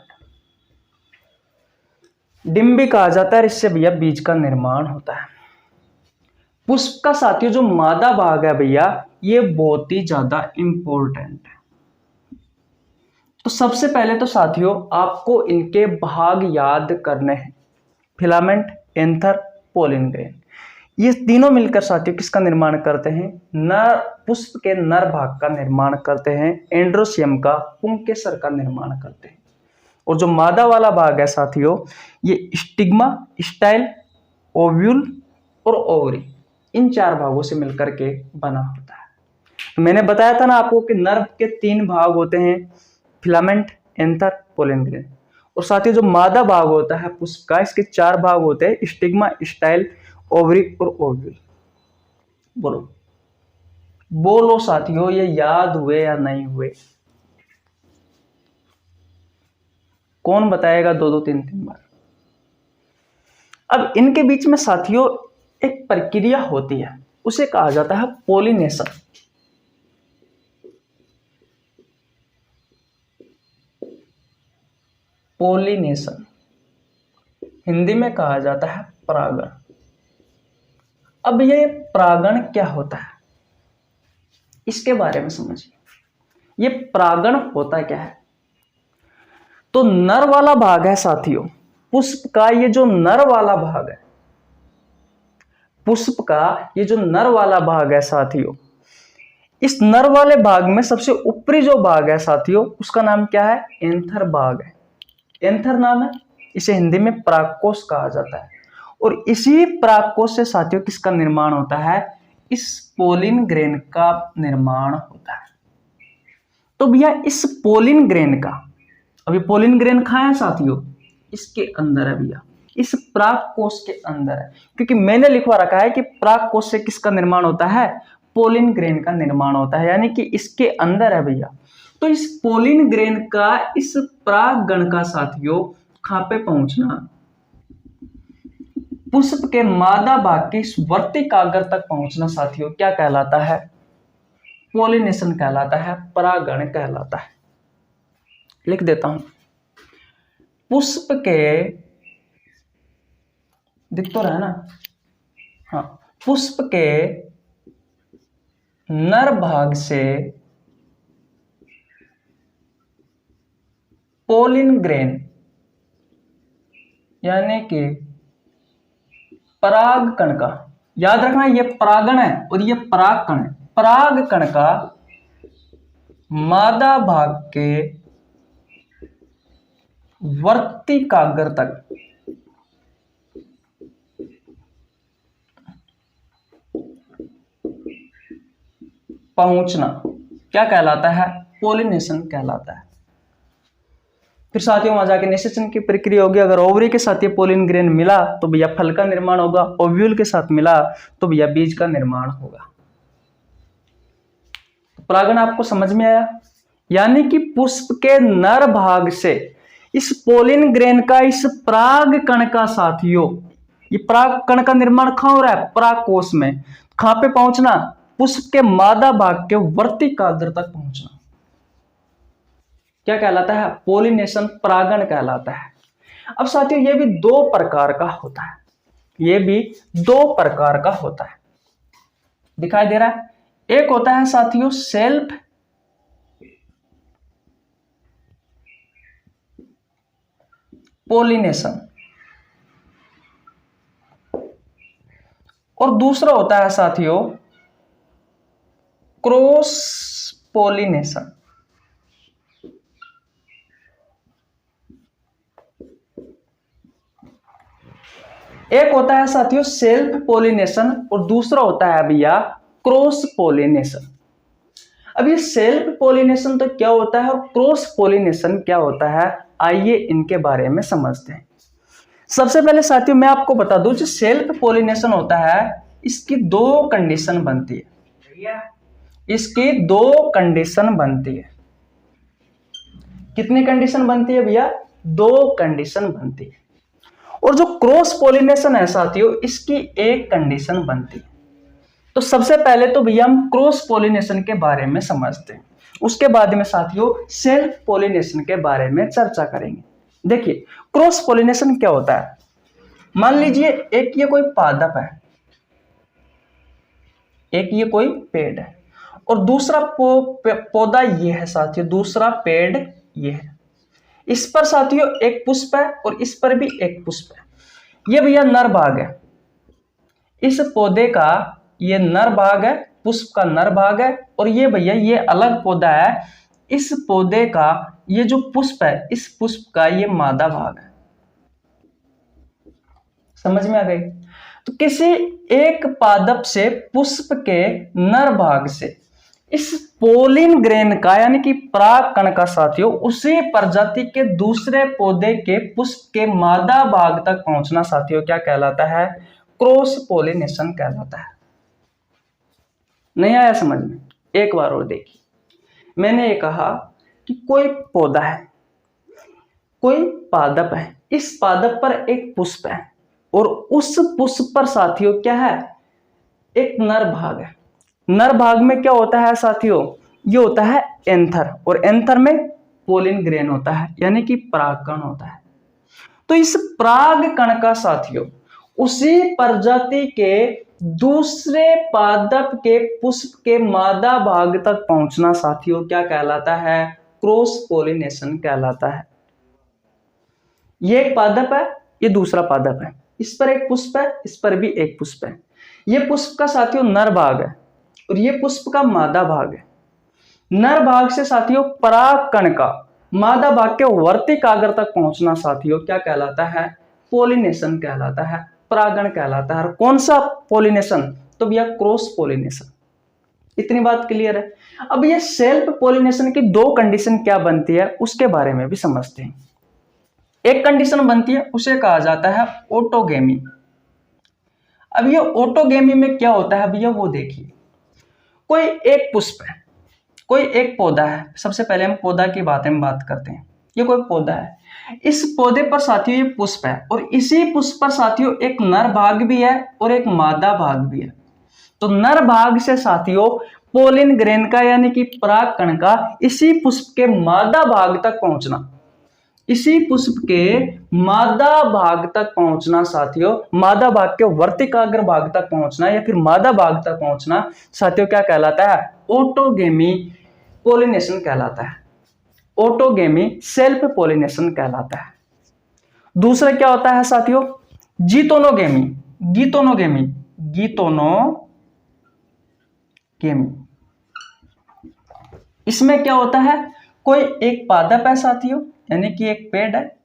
डिंबी कहा जाता है, इससे भैया बीज का निर्माण होता है। पुष्प का साथियों जो मादा भाग है भैया, ये बहुत ही ज्यादा इंपॉर्टेंट है। तो सबसे पहले तो साथियों आपको इनके भाग याद करने हैं, फिलामेंट, एंथर, पोलिन ग्रेन। ये तीनों मिलकर साथियों किसका निर्माण करते हैं? नर, पुष्प के नर भाग का निर्माण करते हैं, एंड्रोसियम का, पुंकेसर का निर्माण करते हैं। और जो मादा वाला भाग है साथियों, ये स्टिग्मा, स्टाइल, ओव्यूल और ओवरी, इन चार भागों से मिलकर के बना होता है। तो मैंने बताया था ना आपको कि नर के 3 भाग होते हैं, फिलामेंट, एंथर, पोलन ग्रेन। और साथियों जो मादा भाग होता है पुष्प का, इसके 4 भाग होते हैं, स्टिग्मा, स्टाइल, ओवरी और ओव्यूल। बोलो बोलो साथियों, ये याद हुए या नहीं हुए? कौन बताएगा 2-2, 3-3 बार? अब इनके बीच में साथियों एक प्रक्रिया होती है, उसे कहा जाता है पोलिनेशन। पोलिनेशन हिंदी में कहा जाता है परागण। अब ये परागण क्या होता है, इसके बारे में समझिए। ये परागण होता क्या है? तो नर वाला भाग है साथियों पुष्प का, ये जो नर वाला भाग है पुष्प का, ये जो नर वाला भाग है साथियों, इस नर वाले भाग में सबसे ऊपरी जो भाग है साथियों, उसका नाम क्या है? एंथर भाग है। एंथर नाम है, इसे हिंदी में परागकोश कहा जाता है। और इसी परागकोश से साथियों किसका निर्माण होता है? इस पोलिन ग्रेन का निर्माण होता है। तो भैया इस पोलिन ग्रेन का, अभी पोलिन ग्रेन कहाँ है साथियों? इसके अंदर है भैया, इस परागकोश के अंदर है। क्योंकि मैंने लिखवा रखा है कि परागकोश से किसका निर्माण होता है? पोलिन ग्रेन का निर्माण होता है, यानी कि इसके अंदर है भैया। तो इस पोलिन ग्रेन का, इस परागगण का साथियों कहां पे पहुंचना? पुष्प के मादा भाग के इस वर्तिकाग्र तक पहुंचना साथियों क्या कहलाता है? पोलिनेशन कहलाता है, परागण कहलाता है। लिख देता हूं, पुष्प के, दिख तो रहा है ना? हाँ, पुष्प के नर भाग से पोलिन ग्रेन यानी कि पराग कण का, याद रखना ये परागण है और ये पराग कण है। पराग कण का मादा भाग के वर्तिकाग्र तक पहुंचना क्या कहलाता है? पोलिनेशन कहलाता है। फिर साथियों वहां जाके निषेचन की प्रक्रिया होगी। अगर ओवरी के साथ ये पोलिन ग्रेन मिला तो भैया फल का निर्माण होगा, ओव्यूल के साथ मिला तो भैया बीज का निर्माण होगा। परागण आपको समझ में आया? यानी कि पुष्प के नर भाग से इस पोलिन ग्रेन का, इस पराग कण का साथियों, ये पराग कण का निर्माण कहां हो रहा है? परागकोश में। कहां पे पहुंचना? पुष्प के मादा भाग के वर्तिकाग्र तक पहुंचना क्या कहलाता है? पोलिनेशन, परागण कहलाता है। अब साथियों ये भी 2 प्रकार का होता है, ये भी 2 प्रकार का होता है, दिखाई दे रहा है? एक होता है साथियों सेल्फ पोलिनेशन और दूसरा होता है साथियों क्रॉस पोलिनेशन। एक होता है साथियों सेल्फ पोलिनेशन और दूसरा होता है भैया क्रॉस पोलिनेशन। अब ये सेल्फ पोलिनेशन तो क्या होता है और क्रॉस पोलिनेशन क्या होता है, आइए इनके बारे में समझते हैं। सबसे पहले साथियों मैं आपको बता दूं, जो सेल्फ पोलिनेशन होता है इसकी 2 कंडीशन बनती है। इसकी दो कंडीशन बनती है। कितनी कंडीशन बनती है भैया? दो कंडीशन बनती है। और जो क्रॉस पॉलिनेशन है साथियों, इसकी एक कंडीशन बनती है। तो सबसे पहले तो भैया हम क्रॉस पॉलिनेशन के बारे में समझते हैं, उसके बाद में साथियों सेल्फ पॉलिनेशन के बारे में चर्चा करेंगे। देखिए क्रॉस पॉलिनेशन क्या होता है। मान लीजिए एक ये कोई पादप है, एक ये कोई पेड़ है, और दूसरा पौधा ये है साथियों, दूसरा पेड़ ये है। इस पर साथियों एक पुष्प है और इस पर भी एक पुष्प है। ये भैया नर भाग है, इस पौधे का ये नर भाग है, पुष्प का नर भाग है, और ये भैया ये अलग पौधा है, इस पौधे का ये जो पुष्प है, इस पुष्प का ये मादा भाग है। समझ में आ गई? तो किसी एक पादप से पुष्प के नर भाग से इस पोलिन ग्रेन का यानी कि परागकण का साथियों उसी प्रजाति के दूसरे पौधे के पुष्प के मादा भाग तक पहुंचना साथियों क्या कहलाता है? क्रॉस पोलिनेशन कहलाता है। नहीं आया समझ में? एक बार और देखिए, मैंने ये कहा कि कोई पौधा है, कोई पादप है, इस पादप पर एक पुष्प है और उस पुष्प पर साथियों क्या है? एक नर भाग है। नर भाग में क्या होता है साथियों? ये होता है एंथर, और एंथर में पोलिन ग्रेन होता है यानी कि परागकण होता है। तो इस परागकण का साथियों उसी प्रजाति के दूसरे पादप के पुष्प के मादा भाग तक पहुंचना साथियों क्या कहलाता है? क्रॉस पोलिनेशन कहलाता है। ये एक पादप है, ये दूसरा पादप है, इस पर एक पुष्प है, इस पर भी एक पुष्प है। ये पुष्प का साथियों नर भाग है और ये पुष्प का मादा भाग है। नर भाग से साथियों परागकण का मादा भाग के वर्तिकाग्र तक पहुंचना साथियों क्या कहलाता है? पोलिनेशन कहलाता है, परागण कहलाता है। कौन सा पोलिनेशन? तो भैया क्रॉस पोलिनेशन। इतनी बात क्लियर है। अब ये सेल्फ पोलिनेशन की दो कंडीशन क्या बनती है उसके बारे में भी समझते हैं। एक कंडीशन बनती है, उसे कहा जाता है ऑटोगेमी। अब ये ऑटोगेमी में क्या होता है भैया वो देखिए, कोई एक पुष्प है, कोई एक पौधा है। सबसे पहले हम पौधा की बात करते हैं। ये कोई पौधा है, इस पौधे पर साथियों ये पुष्प है और इसी पुष्प पर साथियों एक नर भाग भी है और एक मादा भाग भी है। तो नर भाग से साथियों पोलिन ग्रेन का यानी कि परागकण का इसी पुष्प के मादा भाग तक पहुंचना, इसी पुष्प के मादा भाग तक पहुंचना साथियों, मादा भाग के वर्तिकाग्र भाग तक पहुंचना या फिर मादा भाग तक पहुंचना साथियों क्या कहलाता है? ऑटोगेमी पोलिनेशन कहलाता है। ऑटोगेमी सेल्फ पोलिनेशन कहलाता है। दूसरा क्या होता है साथियों? जीतोनोगेमी। गीतोनोगेमी, गीतोनोगेमी। इसमें क्या होता है? कोई एक पादप है साथियों यानी कि एक पेड़ है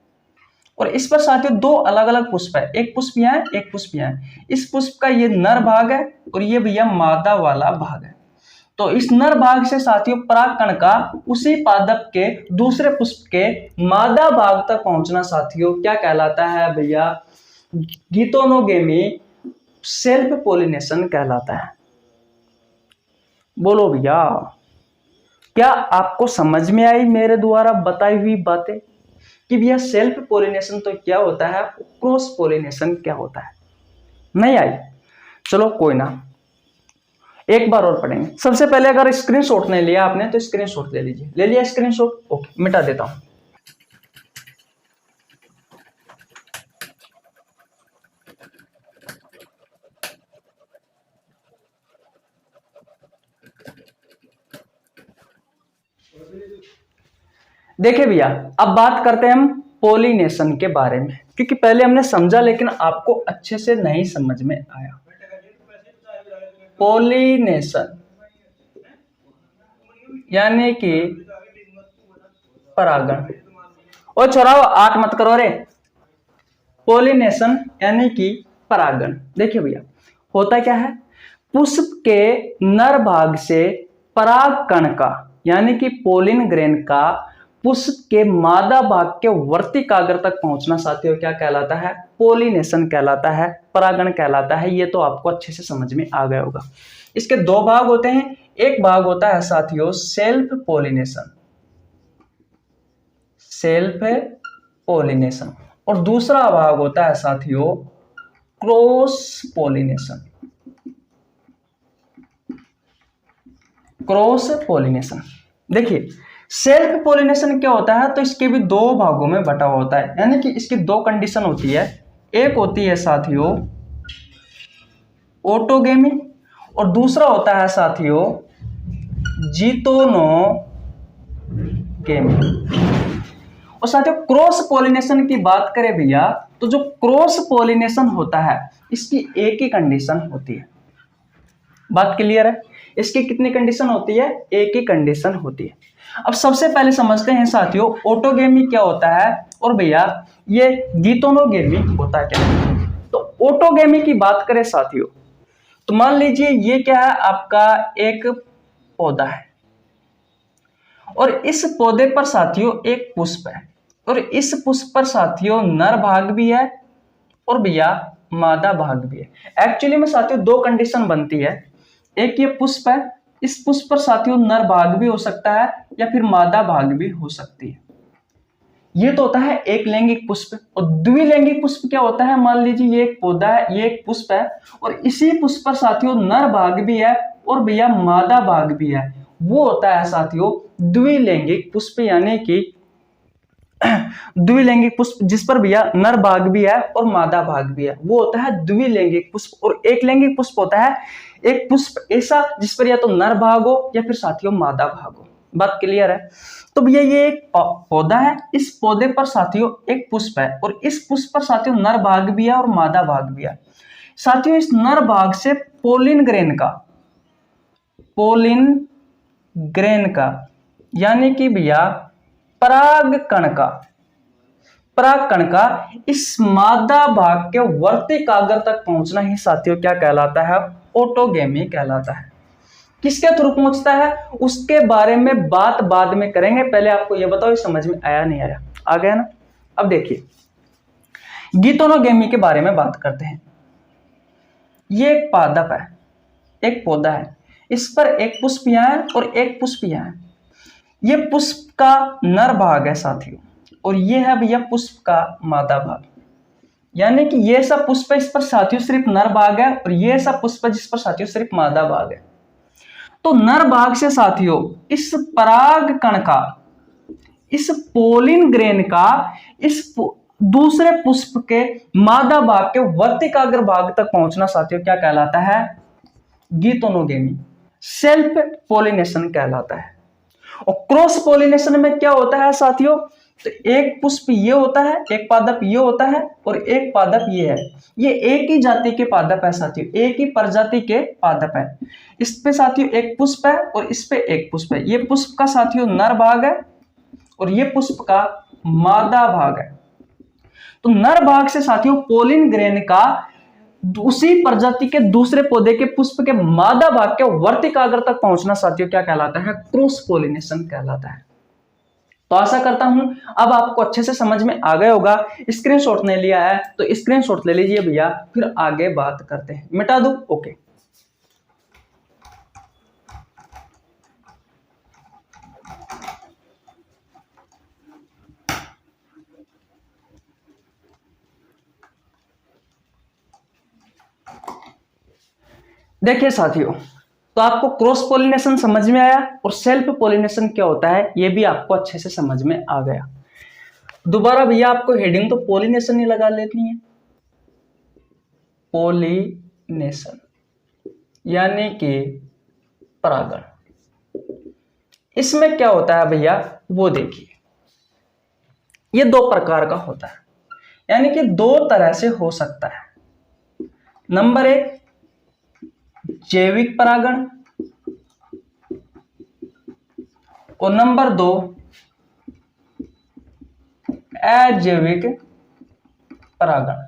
और इस पर साथियों दो अलग अलग पुष्प है, एक पुष्प यहाँ है, एक पुष्प यहाँ है। इस पुष्प का ये नर भाग है और ये भैया मादा वाला भाग है। तो इस नर भाग से साथियों परागकण का उसी पादप के दूसरे पुष्प के मादा भाग तक पहुंचना साथियों क्या कहलाता है भैया? गीतोनोगेमी सेल्फ पोलिनेशन कहलाता है। बोलो भैया, क्या आपको समझ में आई मेरे द्वारा बताई हुई बातें कि भैया सेल्फ पोलिनेशन तो क्या होता है, क्रॉस पोलिनेशन क्या होता है? नहीं आई? चलो कोई ना, एक बार और पढ़ेंगे। सबसे पहले अगर स्क्रीनशॉट नहीं लिया आपने तो स्क्रीनशॉट ले लीजिए। ले लिया स्क्रीनशॉट? ओके, मिटा देता हूं। देखिए भैया, अब बात करते हैं हम पोलिनेशन के बारे में, क्योंकि पहले हमने समझा लेकिन आपको अच्छे से नहीं समझ में आया। पोलिनेशन यानी कि परागण। और छोड़ाओ, आठ मत करो रे। पोलिनेशन यानी कि परागण। देखिए भैया, होता क्या है? पुष्प के नर भाग से परागकण का यानी कि पोलिन ग्रेन का पुष्प के मादा भाग के वर्तिकाग्र तक पहुंचना साथियों क्या कहलाता है? पोलिनेशन कहलाता है, परागण कहलाता है। ये तो आपको अच्छे से समझ में आ गया होगा। इसके दो भाग होते हैं, एक भाग होता है साथियों सेल्फ पोलिनेशन, सेल्फ पोलिनेशन, और दूसरा भाग होता है साथियों क्रॉस पोलिनेशन, क्रॉस पोलिनेशन। देखिए सेल्फ पोलिनेशन क्या होता है, तो इसके भी दो भागों में बटा हुआ होता है, यानी कि इसकी दो कंडीशन होती है। एक होती है साथियों ऑटोगेमी और दूसरा होता है साथियों जिटोनोगेमी। और साथियों क्रॉस पोलिनेशन की बात करें भैया, तो जो क्रॉस पोलिनेशन होता है इसकी एक ही कंडीशन होती है। बात क्लियर है? इसकी कितनी कंडीशन होती है? एक ही कंडीशन होती है। अब सबसे पहले समझते हैं साथियों ऑटोगेमी क्या होता है, और भैया ये जिटोनोगेमी होता है क्या। तो ऑटोगेमी की बात करें साथियों, तो मान लीजिए ये क्या है, आपका एक पौधा है और इस पौधे पर साथियों एक पुष्प है, और इस पुष्प पर साथियों नर भाग भी है और भैया मादा भाग भी है। एक्चुअली में साथियों दो कंडीशन बनती है, एक ये पुष्प है, इस पुष्प पर साथियों नर भाग भी हो सकता है या फिर मादा भाग भी हो सकती है। ये तो होता है एक लैंगिक पुष्प। और द्विलैंगिक पुष्प क्या होता है, मान लीजिए ये एक पौधा है, ये एक पुष्प है और इसी पुष्प पर साथियों नर भाग भी है और भैया मादा भाग भी है, वो होता है साथियों द्विलैंगिक पुष्प। यानी कि द्विलैंगिक पुष्प जिस पर भैया नर भाग भी है और मादा भाग भी है, वो होता है द्विलैंगिक पुष्प। और एक लैंगिक पुष्प होता है एक पुष्प ऐसा जिस पर या तो नर भाग हो या फिर साथियों मादा भाग हो। बात क्लियर है? तो भैया ये एक पौधा है, इस पौधे पर साथियों एक पुष्प है और इस पुष्प पर साथियों नर भाग भी है और मादा भाग भी है। साथियों इस नर भाग से पोलिन ग्रेन का यानी कि भैया पराग कण का इस मादा भाग के वर्तिकाग्र तक पहुंचना ही साथियों क्या कहलाता है, ऑटोगेमी कहलाता है। किसके थ्रू पहुंचता है उसके बारे में बात बाद में करेंगे, पहले आपको यह बताओ ये समझ में आया नहीं आया? आ गया ना? अब देखिए जिटोनोगेमी के बारे में बात करते हैं। ये एक पादप है, एक पौधा है, इस पर एक पुष्प यहाँ है और एक पुष्प यहाँ है। ये पुष्प का नर भाग है साथियों और ये है भैया पुष्प का मादा भाग। यानी कि ये सब पुष्प है, इस पर साथियों सिर्फ नर भाग है और ये सब पुष्प है जिस पर साथियों सिर्फ मादा भाग है। तो नर भाग से साथियों इस पराग कण का, इस पोलिन ग्रेन का इस दूसरे पुष्प के मादा भाग के वर्तिकाग्र भाग तक पहुंचना साथियों क्या कहलाता है, जिटोनोगेमी, सेल्फ पोलिनेशन कहलाता है। और क्रॉस पोलिनेशन में क्या होता है साथियों, तो एक पुष्प ये होता है, एक पादप ये होता है और एक पादप ये है। ये एक ही जाति के पादप है साथियों, एक ही प्रजाति के पादप है। इस पे साथियों एक पुष्प है और इस पे एक पुष्प है। ये पुष्प का साथियों नर भाग है और ये पुष्प का मादा भाग है। तो नर भाग से साथियों पोलिन ग्रेन का उसी प्रजाति के दूसरे पौधे के पुष्प के मादा भाग के वर्तिकाग्र तक पहुंचना साथियों क्या कहलाता है, क्रॉस पोलिनेशन कहलाता है। तो आशा करता हूं अब आपको अच्छे से समझ में आ गया होगा। स्क्रीनशॉट नहीं लिया है तो स्क्रीनशॉट ले लीजिए भैया, फिर आगे बात करते हैं। मिटा दूं? ओके। देखिए साथियों, तो आपको क्रॉस पोलिनेशन समझ में आया और सेल्फ पोलिनेशन क्या होता है ये भी आपको अच्छे से समझ में आ गया। दोबारा भैया आपको हेडिंग तो पोलिनेशन ही लगा लेनी है। पोलिनेशन यानी कि परागण। इसमें क्या होता है भैया वो देखिए, ये दो प्रकार का होता है, यानी कि दो तरह से हो सकता है। नंबर एक जैविक परागण और नंबर दो अजैविक परागण।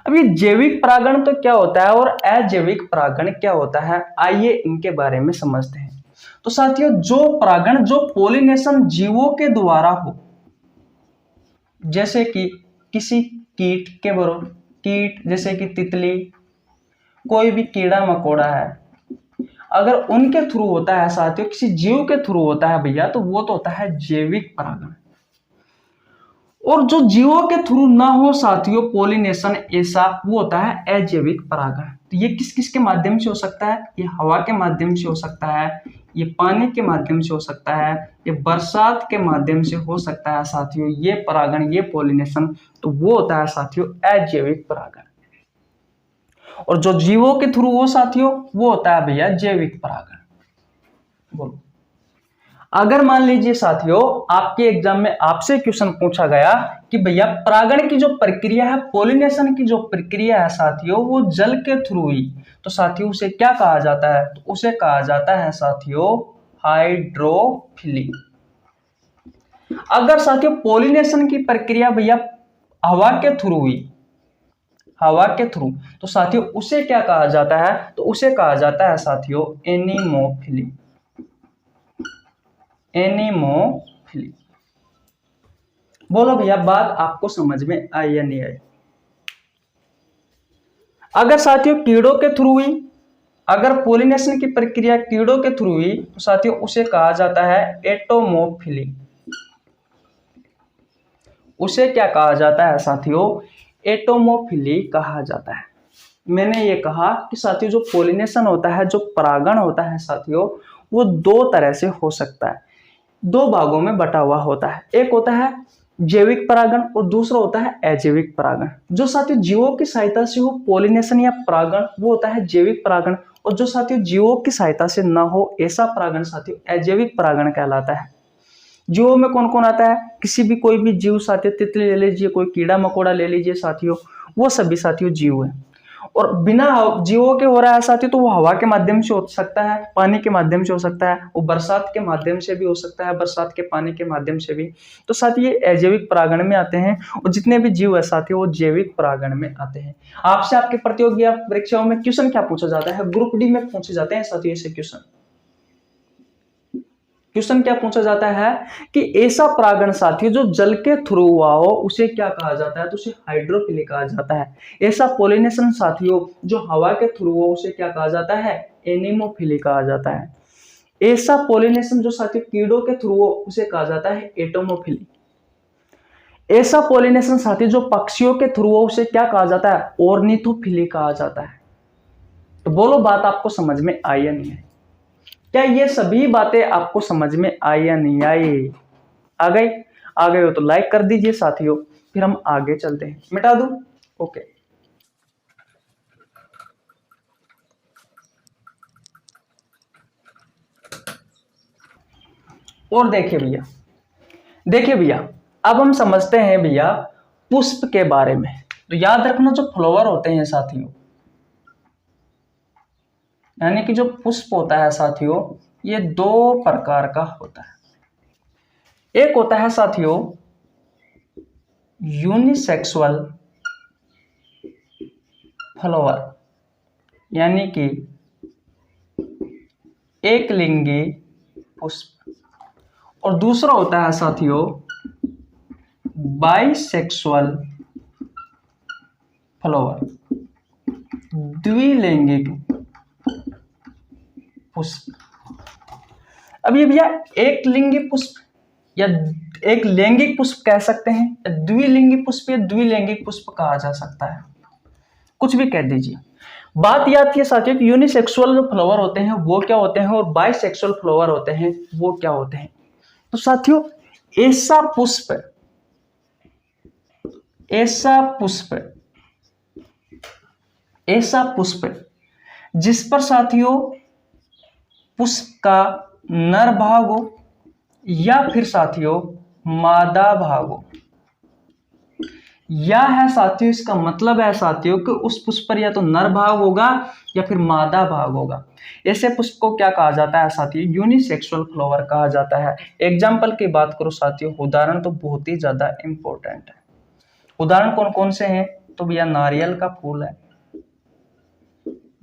अब ये जैविक परागण तो क्या होता है और अजैविक परागण क्या होता है, आइए इनके बारे में समझते हैं। तो साथियों जो परागण जो पोलिनेशन जीवों के द्वारा हो, जैसे कि किसी कीट के कीट जैसे कि तितली, कोई भी कीड़ा मकोड़ा है, अगर उनके थ्रू होता है साथियों, किसी जीव के थ्रू होता है भैया, तो वो तो होता है जैविक परागण। और जो जीवों के थ्रू ना हो साथियों पोलिनेशन, ऐसा वो होता है अजैविक परागण। तो ये किस किस के माध्यम से हो सकता है? ये हवा के माध्यम से हो सकता है, ये पानी के माध्यम से हो सकता है, ये बरसात के माध्यम से हो सकता है साथियों। ये परागण, ये पोलिनेशन, तो वो होता है साथियों अजैविक परागण। और जो जीवों के थ्रू हो साथियों, वो होता है भैया जैविक परागण। बोलो, अगर मान लीजिए साथियों आपके एग्जाम में आपसे क्वेश्चन पूछा गया कि भैया परागण की जो प्रक्रिया है, पोलिनेशन की जो प्रक्रिया है साथियों, वो जल के थ्रू हुई, तो साथियों उसे क्या कहा जाता है? तो उसे कहा जाता है साथियों हाइड्रोफिली। अगर साथियों पोलिनेशन की प्रक्रिया भैया हवा के थ्रू हुई, हवा के थ्रू, तो साथियों उसे क्या कहा जाता है? तो उसे कहा जाता है साथियों एनीमोफिली। एनीमोफिली। बोलो भैया बात आपको समझ में आई या नहीं आई? अगर साथियों कीड़ों के थ्रू हुई, अगर पोलिनेशन की प्रक्रिया कीड़ों के थ्रू हुई, तो साथियों उसे कहा जाता है एटोमोफिली। उसे क्या कहा जाता है साथियों? एटोमोफिली कहा जाता है। मैंने ये कहा कि साथियों जो पोलिनेशन होता है, जो परागण होता है साथियों, वो दो तरह से हो सकता है, दो भागों में बटा हुआ होता है। एक होता है जैविक परागण और दूसरा होता है अजैविक परागण। जो साथियों जीवों की सहायता से हो पोलिनेशन या परागण, वो होता है जैविक परागण। और जो साथियों जीवों की सहायता से ना हो ऐसा परागण साथियों अजैविक परागण कहलाता है। जीवों में कौन कौन आता है? किसी भी कोई भी जीव साथियों, तितली ले लीजिए, कोई कीड़ा मकोड़ा ले लीजिए साथियों, वो सभी साथियों जीव है। और बिना जीवों के हो रहा है साथियों, तो वो हवा के माध्यम से हो सकता है, पानी के माध्यम से हो सकता है, वो बरसात के माध्यम से भी हो सकता है, बरसात के पानी के माध्यम से भी। तो साथियों ये अजैविक परागण में आते हैं, और जितने भी जीव है साथियों वो जैविक परागण में आते हैं। आपसे आपके प्रतियोगी परीक्षाओं में क्वेश्चन क्या पूछा जाता है? ग्रुप डी में पूछे जाते हैं साथियों ऐसे क्वेश्चन। क्वेश्चन क्या पूछा जाता है कि ऐसा परागण साथियों जो जल के थ्रू हुआ हो उसे क्या कहा जाता है? तो उसे हाइड्रोफिली कहा जाता है। ऐसा पोलिनेशन साथियों जो हवा के थ्रू हो उसे क्या कहा जाता है? एनीमोफिली कहा जाता है। ऐसा पोलिनेशन जो साथियों कीड़ों के थ्रू हो उसे कहा जाता है एटोमोफिली। ऐसा पोलिनेशन साथियों जो पक्षियों के थ्रू हो उसे क्या कहा जाता है? ऑर्निथोफिली कहा जाता है। तो बोलो बात आपको समझ में आई या नहीं आई? क्या ये सभी बातें आपको समझ में आई या नहीं आई? आ गई? आ गए हो तो लाइक कर दीजिए साथियों, फिर हम आगे चलते हैं। मिटा दूं? ओके। और देखिए भैया, देखिए भैया, अब हम समझते हैं भैया पुष्प के बारे में। तो याद रखना जो फ्लावर होते हैं साथियों, यानी कि जो पुष्प होता है साथियों, ये दो प्रकार का होता है। एक होता है साथियों यूनिसेक्सुअल फ्लावर, यानी कि एक लिंगी पुष्प। और दूसरा होता है साथियों बाइसेक्सुअल फ्लावर, द्विलैंगिक पुष्प। अब ये भैया एक लिंगी पुष्प या एक लैंगिक पुष्प कह सकते हैं, द्विलिंगी पुष्प या द्विलैंगिक पुष्प कहा जा सकता है, कुछ भी कह दीजिए। बात याद आती है साथियों कि यूनिसेक्सुअल जो फ्लावर होते हैं वो क्या होते हैं और बाइसेक्सुअल फ्लावर होते हैं वो क्या होते हैं। तो साथियों ऐसा पुष्प, ऐसा पुष्प, ऐसा पुष्प जिस पर साथियों पुष्प का नर भाग हो या फिर साथियों मादा भाग हो, या है साथियों इसका मतलब है साथियों कि उस पुष्प पर या तो नर भाग होगा या फिर मादा भाग होगा। ऐसे पुष्प को क्या कहा जाता है साथियों? यूनिसेक्सुअल फ्लावर कहा जाता है। एग्जाम्पल की बात करो साथियों, उदाहरण तो बहुत ही ज्यादा इंपॉर्टेंट है। उदाहरण कौन कौन से हैं? तो भैया नारियल का फूल है,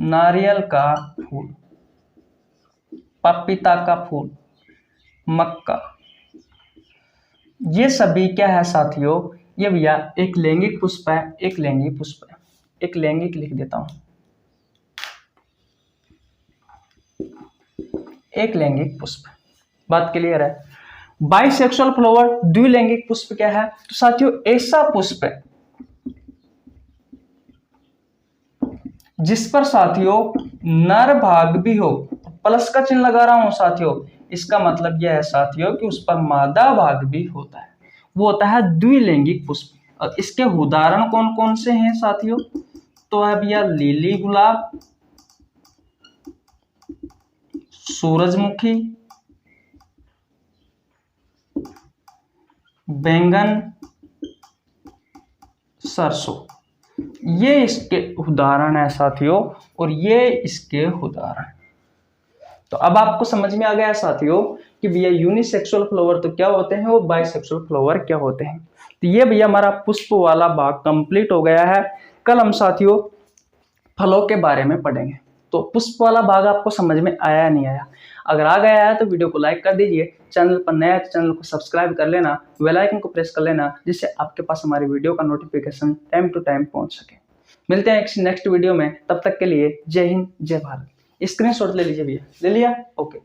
नारियल का फूल, पपीता का फूल, मक्का, ये सभी क्या है साथियों? ये भैया एक लैंगिक पुष्प है, एक लैंगिक पुष्प है। एक लैंगिक लिख देता हूं, एक लैंगिक पुष्प। बात क्लियर है। बाइसेक्सुअल फ्लावर द्विलैंगिक पुष्प क्या है? तो साथियों ऐसा पुष्प है जिस पर साथियों नर भाग भी हो, प्लस का चिन्ह लगा रहा हूं साथियों, इसका मतलब यह है साथियों कि उस पर मादा भाग भी होता है, वो होता है द्विलैंगिक पुष्प। और इसके उदाहरण कौन कौन से हैं साथियों? तो है भैया लिली गुलाब, सूरजमुखी, बैंगन, सरसों, ये इसके उदाहरण है साथियों, और ये इसके उदाहरण। तो अब आपको समझ में आ गया साथियों कि भैया यूनिसेक्सुअल फ्लावर तो क्या होते हैं और बाइसेक्सुअल फ्लावर क्या होते हैं। तो ये भैया हमारा पुष्प वाला भाग कंप्लीट हो गया है। कल हम साथियों फलों के बारे में पढ़ेंगे। तो पुष्प वाला भाग आपको समझ में आया या नहीं आया? अगर आ गया है तो वीडियो को लाइक कर दीजिए, चैनल पर नया है तो चैनल को सब्सक्राइब कर लेना, बेल आइकन को प्रेस कर लेना, जिससे आपके पास हमारी वीडियो का नोटिफिकेशन टाइम टू टाइम पहुंच सके। मिलते हैं नेक्स्ट वीडियो में, तब तक के लिए जय हिंद जय भारत। स्क्रीनशॉट ले लीजिए भैया, ले लिया? ओके।